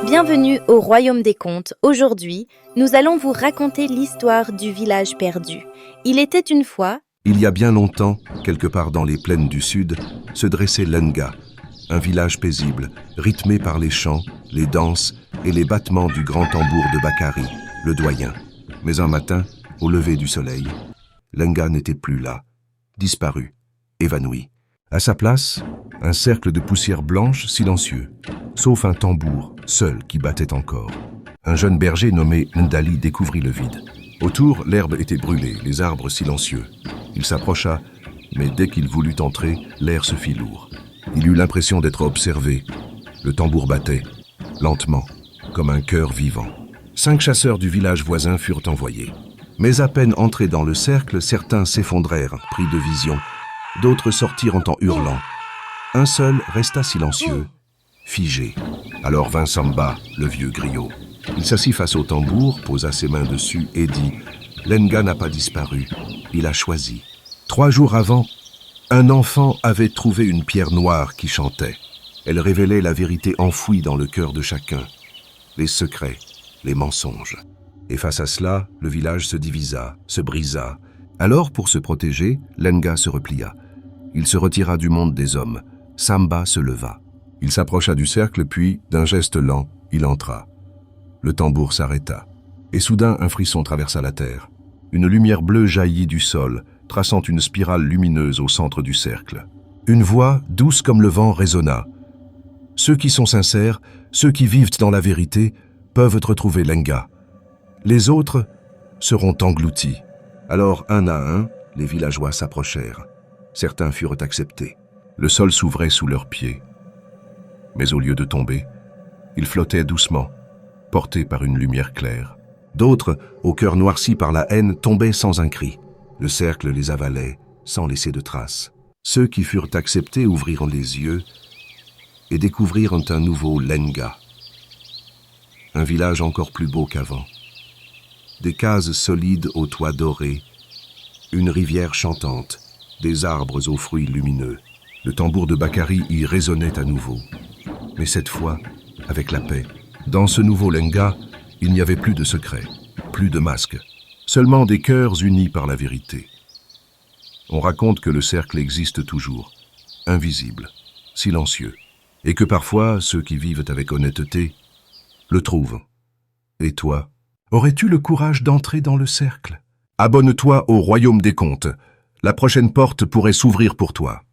Bienvenue au Royaume des Contes. Aujourd'hui, nous allons vous raconter l'histoire du village perdu. Il était une fois... Il y a bien longtemps, quelque part dans les plaines du sud, se dressait Lenga, un village paisible, rythmé par les chants, les danses et les battements du grand tambour de Bakari, le doyen. Mais un matin, au lever du soleil, Lenga n'était plus là, disparu, évanoui. À sa place, un cercle de poussière blanche silencieux, sauf un tambour, seul, qui battait encore. Un jeune berger nommé Ndali découvrit le vide. Autour, l'herbe était brûlée, les arbres silencieux. Il s'approcha, mais dès qu'il voulut entrer, l'air se fit lourd. Il eut l'impression d'être observé. Le tambour battait, lentement, comme un cœur vivant. 5 chasseurs du village voisin furent envoyés. Mais à peine entrés dans le cercle, certains s'effondrèrent, pris de vision. D'autres sortirent en hurlant. Un seul resta silencieux, figé. Alors vint Samba, le vieux griot. Il s'assit face au tambour, posa ses mains dessus et dit « Lenga n'a pas disparu, il a choisi. » 3 jours avant, un enfant avait trouvé une pierre noire qui chantait. Elle révélait la vérité enfouie dans le cœur de chacun, les secrets, les mensonges. Et face à cela, le village se divisa, se brisa. Alors, pour se protéger, Lenga se replia. Il se retira du monde des hommes. Samba se leva. Il s'approcha du cercle, puis, d'un geste lent, il entra. Le tambour s'arrêta. Et soudain, un frisson traversa la terre. Une lumière bleue jaillit du sol, traçant une spirale lumineuse au centre du cercle. Une voix, douce comme le vent, résonna. Ceux qui sont sincères, ceux qui vivent dans la vérité, peuvent retrouver Lenga. Les autres seront engloutis. Alors, un à un, les villageois s'approchèrent. Certains furent acceptés. Le sol s'ouvrait sous leurs pieds. Mais au lieu de tomber, ils flottaient doucement, portés par une lumière claire. D'autres, au cœur noirci par la haine, tombaient sans un cri. Le cercle les avalait, sans laisser de traces. Ceux qui furent acceptés ouvrirent les yeux et découvrirent un nouveau Lenga. Un village encore plus beau qu'avant. Des cases solides aux toits dorés, une rivière chantante, des arbres aux fruits lumineux. Le tambour de Bakari y résonnait à nouveau. Mais cette fois, avec la paix. Dans ce nouveau Lenga, il n'y avait plus de secrets, plus de masques, seulement des cœurs unis par la vérité. On raconte que le cercle existe toujours, invisible, silencieux, et que parfois, ceux qui vivent avec honnêteté le trouvent. Et toi, aurais-tu le courage d'entrer dans le cercle? Abonne-toi au Royaume des Contes. La prochaine porte pourrait s'ouvrir pour toi.